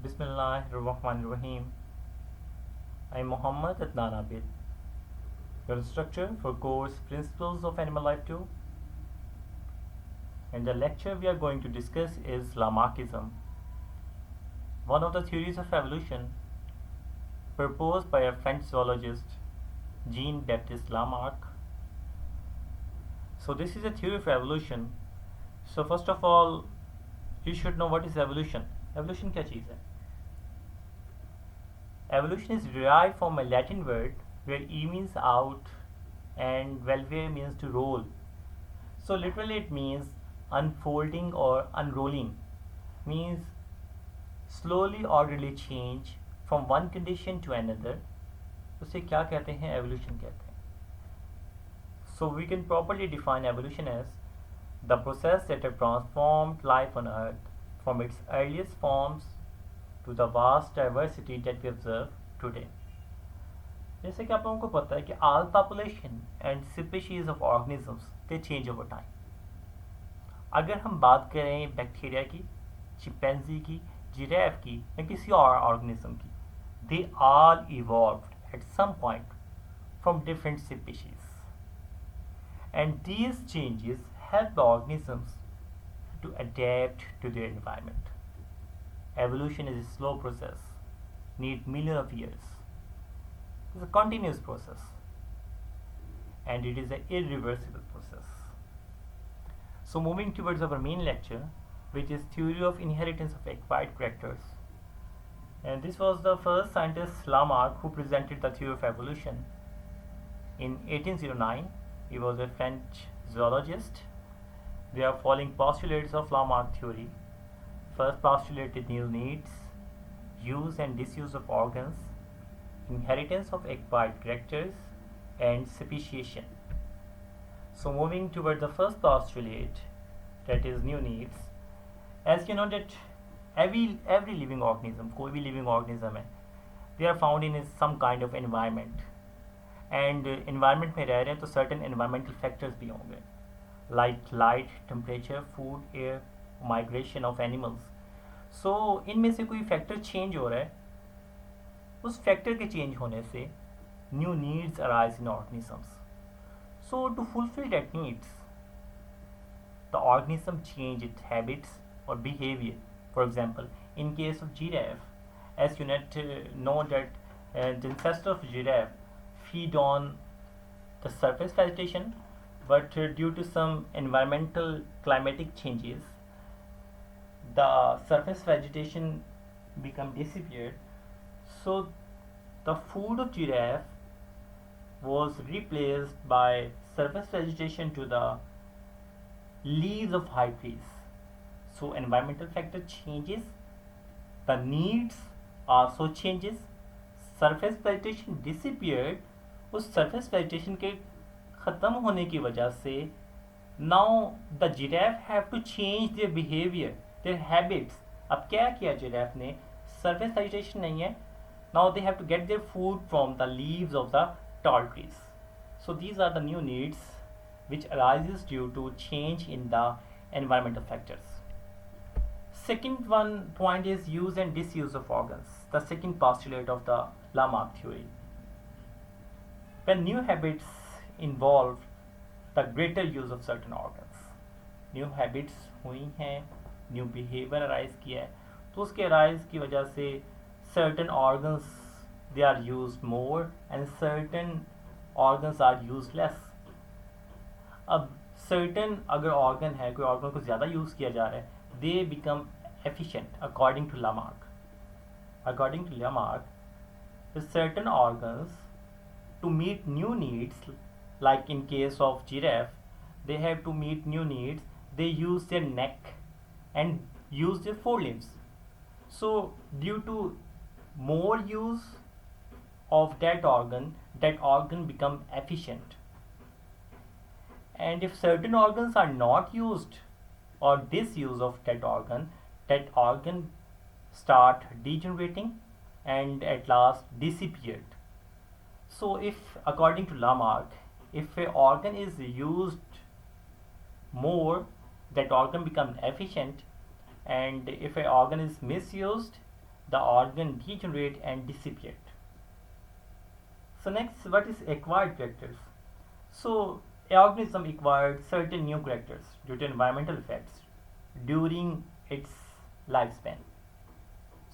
Bismillahirrahmanirrahim. I am Muhammad Adnan Abid, your instructor for course Principles of Animal Life 2. And the lecture we are going to discuss is Lamarckism, one of the theories of evolution proposed by a French zoologist, Jean-Baptiste Lamarck. So this is a theory of evolution. So first of all, you should know what is evolution. Evolution क्या चीज़ है? Evolution is derived from a Latin word where e means out and velvere means to roll. So literally it means unfolding or unrolling, means slowly orderly change from one condition to another. उसे क्या कहते हैं? Evolution कहते हैं. So we can properly define evolution as the process that have transformed life on earth from its earliest forms to the vast diversity that we observe today. जैसे कि आप लोगों को पता है कि all population and species of organisms they change over time. अगर हम बात करें बैक्टीरिया की, चिंपैंजी की, जिराफ की या किसी और ऑर्गेनिज्म की, they all evolved at some point from different species, and these changes help the organisms to adapt to their environment. Evolution is a slow process, need millions of years. It's a continuous process, and it is an irreversible process. So moving towards our main lecture, which is theory of inheritance of acquired characters. And this was the first scientist Lamarck who presented the theory of evolution. In 1809, he was a French zoologist. They are following postulates of Lamarck theory. First postulate is new needs, use and disuse of organs, inheritance of acquired characters, and speciation. So moving toward the first postulate, that is new needs. As you know that every living organism, कोई भी living organism है, they are found in some kind of environment. And environment में रह रहे हैं तो certain environmental factors भी होंगे, like light, temperature, food, air, migration of animals. So इनमें से कोई factor change हो रहा है, उस factor के change होने से new needs arise in organisms. So to fulfill that needs, the organism change its habits or behavior. For example, in case of giraffe, as you know that the ancestor of giraffe feed on the surface vegetation, but due to some environmental climatic changes, the surface vegetation become disappeared. So the food of giraffe was replaced by surface vegetation to the leaves of high trees. So environmental factor changes, the needs also changes. Surface vegetation disappeared. उस surface vegetation के ख़त्म होने की वजह से now the giraffe have to change their behavior, their habits. अब क्या किया giraffe ने? Surface vegetation नहीं है. Now they have to get their food from the leaves of the tall trees. So these are the new needs which arises due to change in the environmental factors. Second one point is use and disuse of organs, the second postulate of the Lamarck theory. When new habits involve the greater use of certain organs, new habits हुई हैं, new behavior arise किया है, तो उसके arise की वजह से certain organs they are used more and certain organs are used less. अब certain अगर organ है, कोई organ को ज़्यादा use किया जा रहा है, they become efficient according to Lamarck. According to Lamarck, the certain organs to meet new needs, like in case of giraffe, they have to meet new needs, they use their neck and use their forelimbs. So due to more use of that organ become efficient. And if certain organs are not used or disuse of that organ start degenerating and at last disappeared. So if according to Lamarck, if an organ is used more, that organ becomes efficient, and if an organ is misused, the organ degenerate and dissipate. So next, what is acquired characters? So an organism acquired certain new characters due to environmental effects during its lifespan.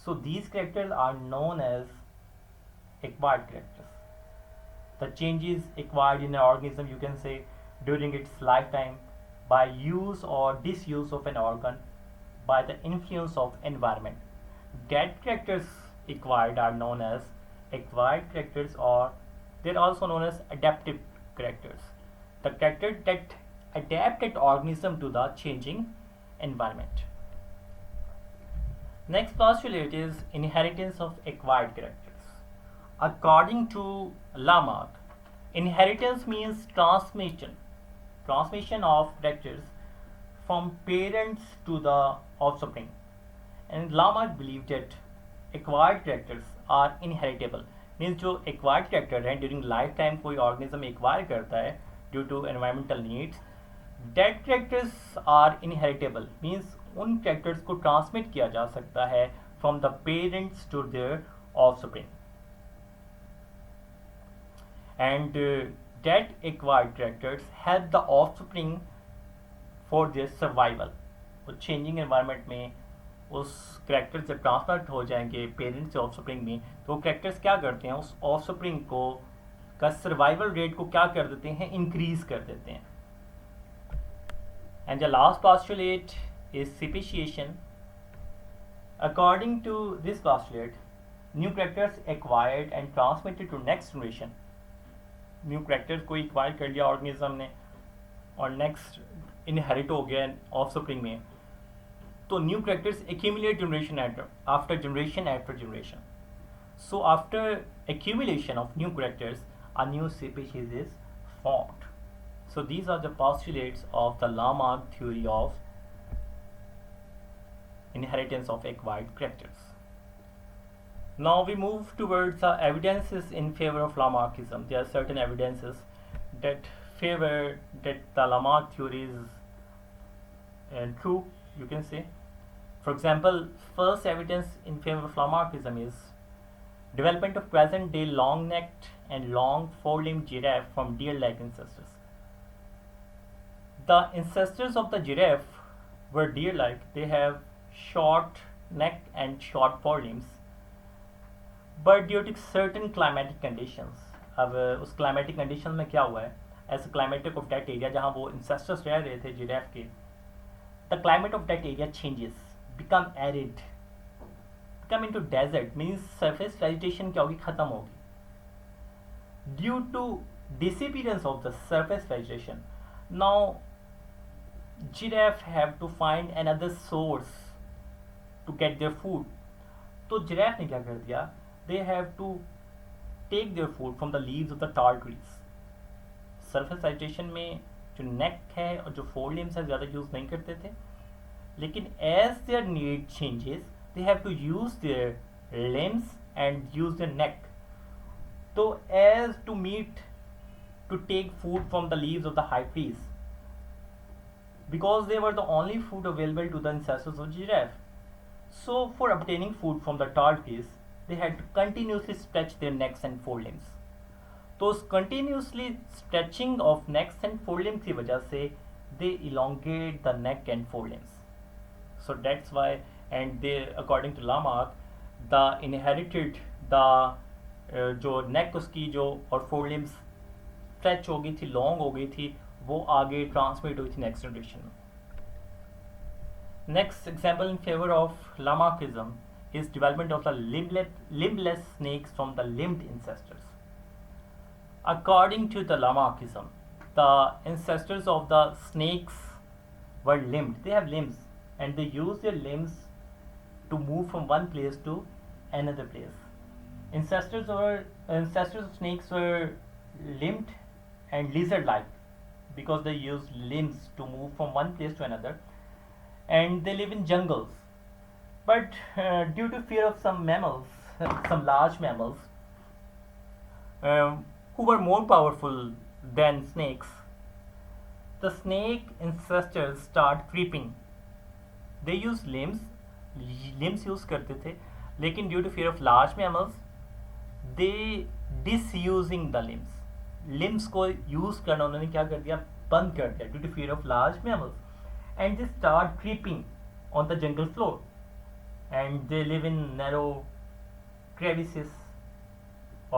So these characters are known as acquired characters. The changes acquired in an organism, you can say, during its lifetime by use or disuse of an organ, by the influence of environment. That characters acquired are known as acquired characters, or they're also known as adaptive characters. The character that adapt an organism to the changing environment. Next postulate is inheritance of acquired characters. According to Lamarck, inheritance means transmission of characters from parents to the offspring. And Lamarck believed that acquired characters are inheritable. Means जो acquired character हैं during life time कोई organism acquire करता है due to environmental needs, that characters are inheritable, means उन characters को transmit किया जा सकता है from the parents to their offspring. And that acquired characters help the offspring for their survival. वो चेंजिंग एनवायरनमेंट में उस कैरेक्टर से ट्रांसफर हो जाएंगे पेरेंट्स से ऑफस्प्रिंग में, तो वो कैरेक्टर्स क्या करते हैं, उस ऑफस्प्रिंग को का सर्वाइवल रेट को क्या कर देते हैं, इंक्रीज कर देते हैं. And the last postulate is speciation. According to this postulate, new characters acquired and transmitted to next generation. New characters को एक्वायर कर लिया ऑर्गेनिज्म ने और नेक्स्ट इनहेरिट हो गया ऑफस्प्रिंग में, तो new characters accumulate generation after generation. So after accumulation of new characters, a new species is formed. So these are the postulates of the Lamarck theory of inheritance of acquired characters. Now we move towards the evidences in favor of Lamarckism. There are certain evidences that favor that the Lamarck theory is true, you can say. For example, first evidence in favor of Lamarckism is development of present-day long-necked and long four-limbed giraffe from deer-like ancestors. The ancestors of the giraffe were deer-like. They have short neck and short forelimbs. But due to certain climatic conditions, अब उस climatic condition में क्या हुआ है, as climatic of that area जहाँ वो ancestors रह रहे थे जिराफ के, the climate of that area changes, become arid, become into desert, means surface vegetation क्या होगी, खत्म होगी due to disappearance of the surface vegetation. Now giraffe have to find another source to get their food. तो giraffe ने क्या कर दिया, they have to take their food from the leaves of the tall trees. Surface vegetation में जो neck है और जो four limbs है ज़्यादा यूज़ नहीं करते थे, लेकिन as their need changes they have to use their limbs and use their neck. So as to take food from the leaves of the high trees, because they were the only food available to the ancestors of giraffe. So for obtaining food from the tall trees, they had to continuously stretch their necks and forelimbs. तो उस continuously stretching of necks and forelimbs की वजह से they elongate the neck and forelimbs. So that's why, and they, according to Lamarck, the inherited जो neck उसकी जो और forelimbs stretch हो गई थी, long हो गई थी, वो आगे transmit हुई थी next generation में. Next example in favor of Lamarckism is development of the limbless snakes from the limbed ancestors. According to the Lamarckism, the ancestors of the snakes were limbed. They have limbs and they use their limbs to move from one place to another place. Ancestors of snakes were limbed and lizard-like because they use limbs to move from one place to another, and they live in jungles. But due to fear of some mammals, some large mammals, who were more powerful than snakes, the snake ancestors start creeping. They use limbs use करते थे, लेकिन due to fear of large mammals they disusing the limbs को use करना उन्होंने क्या कर दिया, बंद कर दिया due to fear of large mammals, and they start creeping on the jungle floor and they live in narrow crevices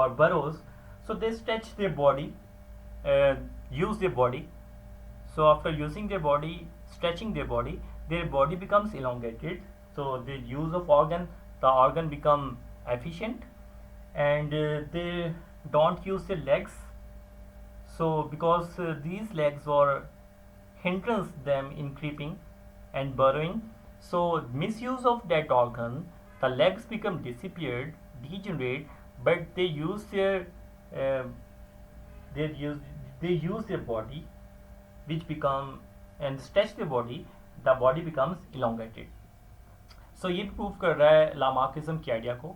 or burrows, so they stretch their body, use their body. So after using their body, stretching their body becomes elongated, so the use of the organ become efficient, and they don't use their legs, so because these legs were hindrance them in creeping and burrowing, so misuse of that organ, the legs become disappeared, degenerate, but they use uh, their body, which become and stretch their body, the body becomes elongated. So ये prove कर रहा है Lamarckism के idea को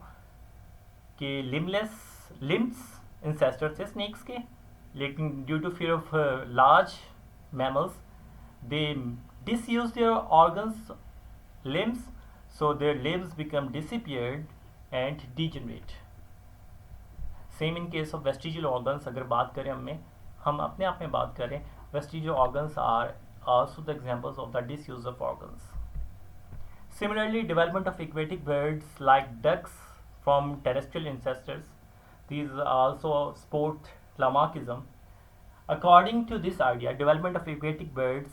कि limbs ancestor थे snakes के, लेकिन due to fear of large mammals they disuse their organs limbs, so their limbs become disappeared and degenerate. Same in case of vestigial organs. अगर बात करें हम अपने आप में बात करें, vestigial organs are also the examples of the disuse of organs. Similarly, development of aquatic birds like ducks from terrestrial ancestors, these also support Lamarckism. According to this idea, development of aquatic birds,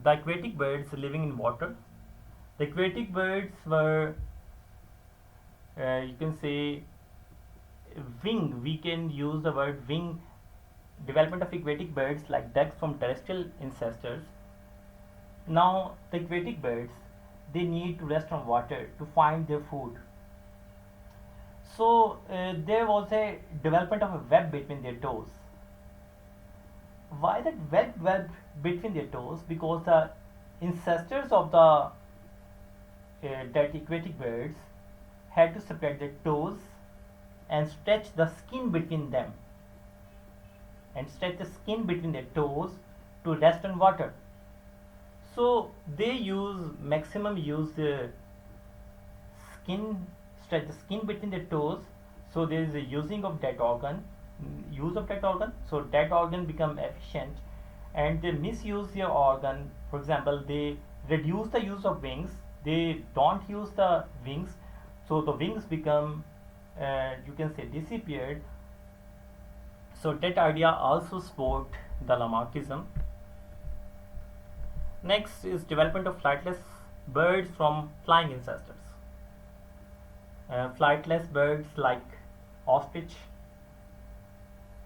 the aquatic birds living in water, the aquatic birds were, you can say, we can use the word wing. Development of aquatic birds like ducks from terrestrial ancestors. Now, the aquatic birds, they need to rest on water to find their food. So, there was a development of a web between their toes. Why that web between their toes? Because the ancestors of the that aquatic birds had to spread their toes and stretch the skin between them, their toes to rest on water. So they use the stretch the skin between their toes, so there is a use of that organ, so that organ become efficient, and they misuse their organ. For example, they reduce the use of wings, they don't use the wings, so the wings become you can say disappeared. So that idea also support the Lamarckism. Next is development of flightless birds from flying ancestors. Flightless birds like ostrich,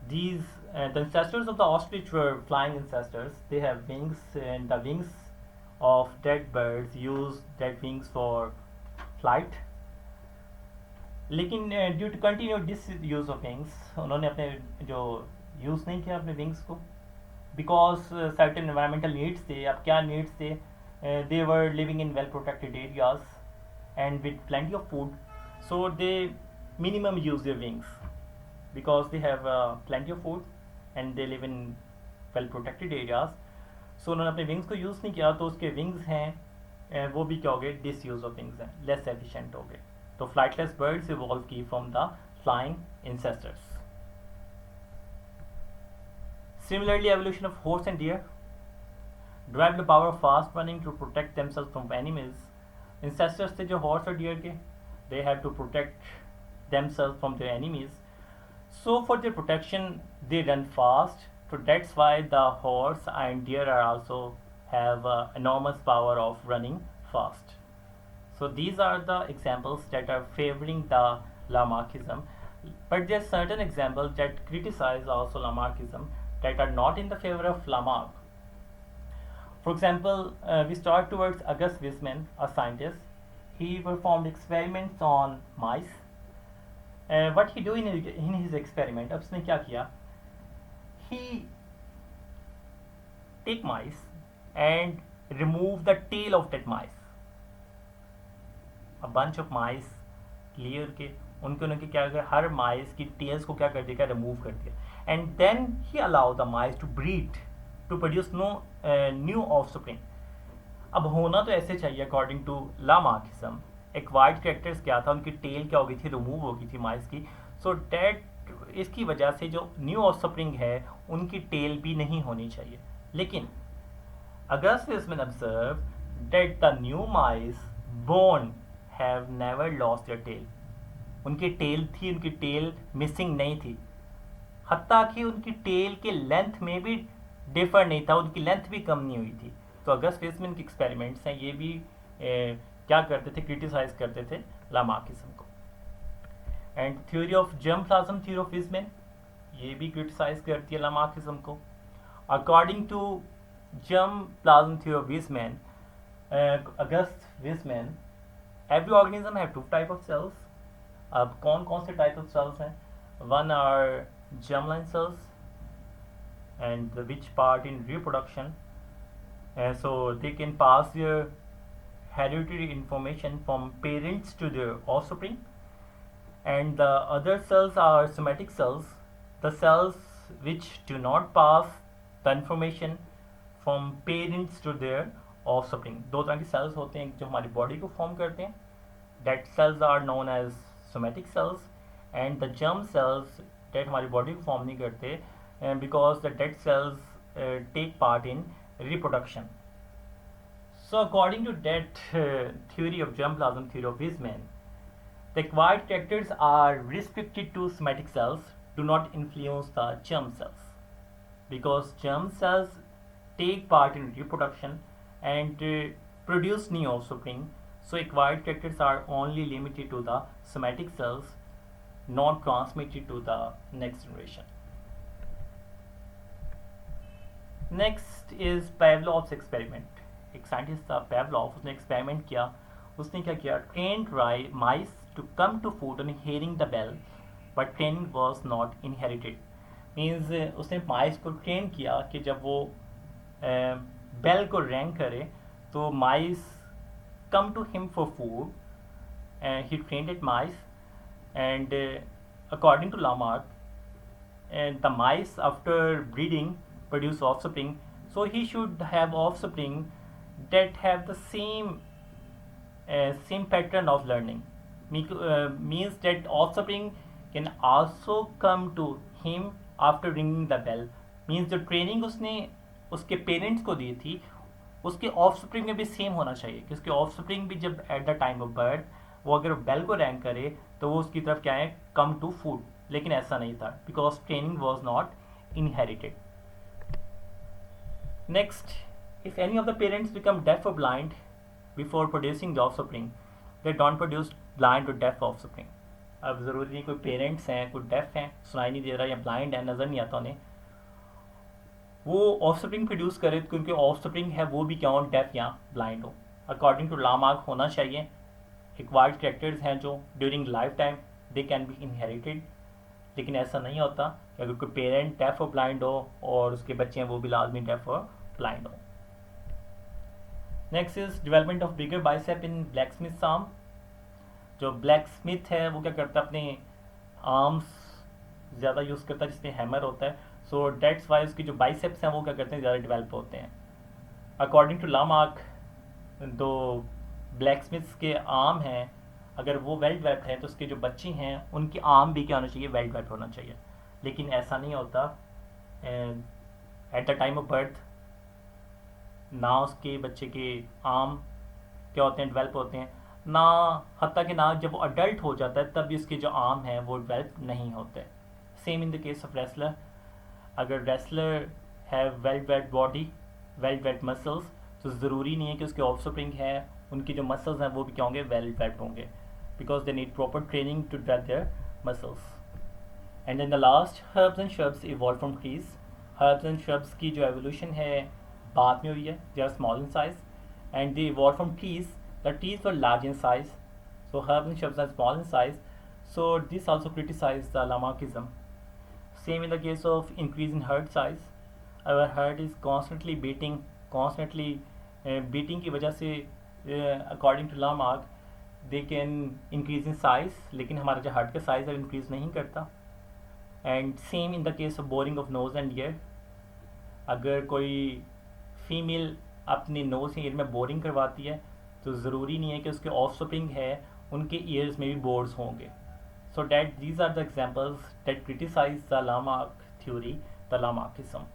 these the ancestors of the ostrich were flying ancestors. They have wings, and the wings of dead birds use dead wings for flight. लेकिन due to continue disuse of wings, उन्होंने अपने जो use नहीं किया अपने wings को, because certain environmental needs थे. अब क्या नीड्स थे? They were living in well protected areas and with plenty of food, so they minimum use their wings because they have plenty of food and they live in well protected areas. So उन्होंने अपने wings को use नहीं किया, तो उसके wings हैं वो भी क्या हो गए, डिसयूज ऑफ विंग्स हैं, लेस एफिशिएंट हो गए. तो फ्लाइटलेस बर्ड्स इवॉल्व की from the flying ancestors. Similarly, evolution of horse and deer developed the power of fast running to protect themselves from enemies. Ancestors थे जो horse और deer के, they have to protect themselves from their enemies. So for their protection, they run fast. So that's why the horse and deer are also have enormous power of running fast. So these are the examples that are favoring the Lamarckism. But there are certain examples that criticize also Lamarckism that are not in the favor of Lamarck. For example, we start towards August Weismann, a scientist. He performed experiments on mice. What he do in his experiment, अब उसने क्या किया? He take mice and remove the tail of that mice. A bunch of mice लिए के उनके क्या कर, हर mice की tails को क्या कर देगा, remove कर दिया. And then he allow the mice to breed, to produce new offspring. अब होना तो ऐसे चाहिए according to Lamarckism acquired characters क्या था, उनकी टेल क्या हो गई थी, रिमूव हो गई थी माइस की. सो डेट इसकी वजह से जो न्यू ऑफस्प्रिंग है उनकी टेल भी नहीं होनी चाहिए. लेकिन August Weismann observed that the new mice born have never lost their tail. उनकी टेल थी, उनकी टेल मिसिंग नहीं थी. हत्ता कि उनकी टेल के लेंथ में भी डिफर नहीं था, उनकी लेंथ भी कम नहीं हुई थी. तो अगस्त वेसमैन के एक्सपेरिमेंट्स हैं, ये भी क्या करते थे, क्रिटिसाइज करते थे लामार्किज्म को. And theory of germ plasm theory of Weismann, ये भी क्रिटिसाइज करती है लामार्किज्म को. According to germ plasm theory of Weismann, August Weismann, every organism have two type of cells. अब कौन कौन से टाइप ऑफ सेल्स हैं? One are germline cells and which part in reproduction, so they can pass their hereditary information from parents to their offspring. And the other cells are somatic cells, the cells which do not pass the information from parents to their offspring. दो तरह के sales होते हैं जो हमारी body को form करते हैं. That cells are known as somatic cells and the germ cells that हमारी बॉडी को फॉर्म नहीं करते because the that cells take part in reproduction. So according to that theory of germ plasm theory of Weismann, the acquired characters are restricted to somatic cells, do not influence the germ cells because germ cells take part in reproduction and produce new offspring. So acquired characters are only limited to the somatic cells, not transmitted to the next generation. Next is Pavlov's experiment. एक scientist था Pavlov, उसने experiment किया. उसने क्या किया, trained mice to come to food on hearing the bell, but training was not inherited. Means उसने माइस को train किया कि जब वो बेल को रैंक करे तो mice come to him for food. He trained it mice and according to Lamarck the mice after breeding produce offspring, so he should have offspring that have the same pattern of learning. Means that offspring can also come to him after ringing the bell. Means जो training उसने उसके parents को दी थी उसके offspring में भी same होना चाहिए कि उसके ऑफस्प्रिंग भी जब at the time of birth वो अगर बेल को रैंक करे तो वो उसकी तरफ क्या है, कम टू फूड. लेकिन ऐसा नहीं था because training was not inherited. Next, if any of the parents become deaf or blind before producing the offspring, they don't produce blind or deaf offspring. अब ज़रूरी नहीं कोई पेरेंट्स हैं, कोई डेफ हैं, सुनाई नहीं दे रहा, या ब्लाइंड है, नज़र नहीं आता उन्हें, वो ऑफस्प्रिंग प्रोड्यूस करे क्योंकि ऑफस्प्रिंग है वो भी क्या हो, डेफ या ब्लाइंड हो. अकॉर्डिंग टू लामार्क होना चाहिए. एक्वायर्ड कैरेक्टर्स हैं जो during life time they can be inherited. लेकिन ऐसा नहीं होता कि अगर कोई पेरेंट डेफ और ब्लाइंड हो और उसके बच्चे हैं वो भी लाजमी डेफ और ब्लाइंड हो. Next is development of bigger bicep in black Smith arm. जो ब्लैक स्मिथ है वो क्या करता है, अपने आर्म्स ज़्यादा यूज़ करता है जिसमें हैमर होता है. सो डेट्स वाई उसकी जो बाइसेप्स हैं वो क्या करते हैं, ज़्यादा डेवलप होते हैं. अकॉर्डिंग टू लामार्क, दो ब्लैक स्मिथ्स के आर्म हैं अगर वो वेल डेवलप्ड हैं तो उसके जो बच्चे हैं उनकी आर्म भी क्या होना चाहिए, वेल डेवलप्ड होना चाहिए. लेकिन ऐसा नहीं होता. At the time of birth ना उसके बच्चे के आर्म क्या होते हैं, डेवलप होते हैं, ना हत्ता कि ना जब वो अडल्ट हो जाता है तब भी उसके जो आर्म हैं वो डेवलप नहीं होते. Same in the case of wrestler. अगर रेसलर है well developed body, well developed muscles, तो ज़रूरी नहीं है कि उसके ऑफस्प्रिंग है उनकी जो मसल्स हैं वो भी क्या होंगे, वेल डेवलप्ड होंगे, because they need proper training to develop their muscles. And in the last, herbs and shrubs evolve from trees. Herbs and shrubs की जो एवोल्यूशन है बाद में हुई है. They are small in size and they evolve from trees. The trees were large in size. So herbs and shrubs are small in size. So this also criticise the Lamarckism. Same in the case of increase in heart size. Our heart is constantly beating की वजह से according to Lamarck they can increase in size, लेकिन हमारा जो heart का size है increase नहीं करता. And same in the case of borrowing of nose and year. अगर कोई फीमेल अपने नोज या ईयर में बोरिंग करवाती है तो ज़रूरी नहीं है कि उसके ऑफ स्प्रिंग है उनके ईयर्स में भी बोर्ड्स होंगे. So that these are the examples that criticize the Lamarck theory, the Lamarckism.